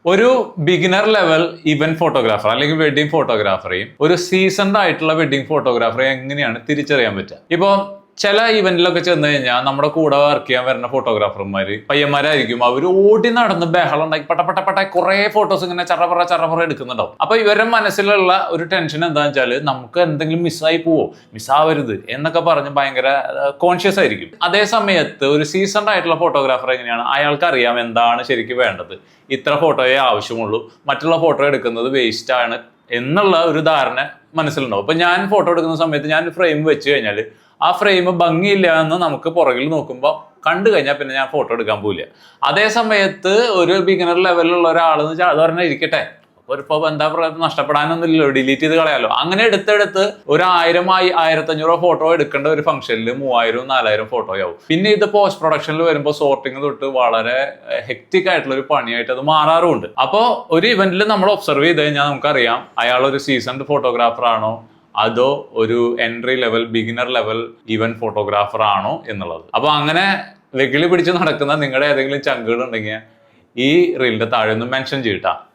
ഒരു beginner level event photographer അല്ലെങ്കിൽ wedding ഫോട്ടോഗ്രാഫറെയും ഒരു സീസൺഡ് ആയിട്ടുള്ള വെഡിങ് ഫോട്ടോഗ്രാഫറെയും എങ്ങനെയാണ് തിരിച്ചറിയാൻ പറ്റുക? ഇപ്പൊ ചില ഇവന്റിലൊക്കെ ചെന്ന് കഴിഞ്ഞാൽ നമ്മുടെ കൂടെ വർക്ക് ചെയ്യാൻ വരുന്ന ഫോട്ടോഗ്രാഫർമാര് പയ്യന്മാരായിരിക്കും. അവർ ഓടി നടന്ന് ബഹളം ഉണ്ടാക്കി പട്ട കുറെ ഫോട്ടോസ് ഇങ്ങനെ ചറപറ എടുക്കുന്നുണ്ടാവും. അപ്പൊ ഇവരുടെ മനസ്സിലുള്ള ഒരു ടെൻഷൻ എന്താണെന്ന് വെച്ചാൽ നമുക്ക് എന്തെങ്കിലും മിസ്സായി പോവോ, മിസ്സാവരുത് എന്നൊക്കെ പറഞ്ഞ് ഭയങ്കര കോൺഷ്യസ് ആയിരിക്കും. അതേ സമയത്ത് ഒരു സീസൺഡ് ആയിട്ടുള്ള ഫോട്ടോഗ്രാഫർ എങ്ങനെയാണ്, അയാൾക്ക് അറിയാം എന്താണ് ശരിക്കും വേണ്ടത്, ഇത്ര ഫോട്ടോയെ ആവശ്യമുള്ളൂ, മറ്റുള്ള ഫോട്ടോ എടുക്കുന്നത് വേസ്റ്റ് ആണ് എന്നുള്ള ഒരു ധാരണ മനസ്സിലുണ്ടാവും. അപ്പൊ ഞാൻ ഫോട്ടോ എടുക്കുന്ന സമയത്ത് ഞാൻ ഫ്രെയിം വെച്ച് കഴിഞ്ഞാൽ ആ ഫ്രെയിം ഭംഗിയില്ല എന്ന് നമുക്ക് പുറകിൽ നോക്കുമ്പോൾ കണ്ടു കഴിഞ്ഞാൽ പിന്നെ ഞാൻ ഫോട്ടോ എടുക്കാൻ പോവില്ല. അതേ സമയത്ത് ഒരു ബിഗിനർ ലെവലിലുള്ള ഒരാളെന്ന് വെച്ചാൽ അത് പറഞ്ഞാൽ ഇരിക്കട്ടെ, ഇപ്പൊ എന്താ പറയുക, നഷ്ടപ്പെടാനൊന്നുമില്ലല്ലോ, ഡിലീറ്റ് ചെയ്ത് കളയാലോ. അങ്ങനെ എടുത്തെടുത്ത് ഒരു 1000 1500 ഫോട്ടോ എടുക്കേണ്ട ഒരു ഫംഗ്ഷനിൽ 3000 4000 ഫോട്ടോയാവും. പിന്നെ ഇത് പോസ്റ്റ് പ്രൊഡക്ഷനിൽ വരുമ്പോൾ സോർട്ടിങ് തൊട്ട് വളരെ ഹെക്റ്റിക് ആയിട്ടുള്ള ഒരു പണിയായിട്ട് അത് മാറാറുമുണ്ട്. അപ്പോൾ ഒരു ഇവന്റിൽ നമ്മൾ ഒബ്സർവ് ചെയ്ത് കഴിഞ്ഞാൽ നമുക്കറിയാം അയാൾ ഒരു സീസൺഡ് ഫോട്ടോഗ്രാഫർ ആണോ അതോ ഒരു entry level beginner level event photographer ആണോ എന്നുള്ളത്. അപ്പൊ അങ്ങനെ വെകിളി പിടിച്ച് നടക്കുന്ന നിങ്ങളുടെ ഏതെങ്കിലും ചങ്കുകൾ ഉണ്ടെങ്കിൽ ഈ റീലിന്റെ താഴെ ഒന്ന് മെൻഷൻ ചെയ്യട്ടാ.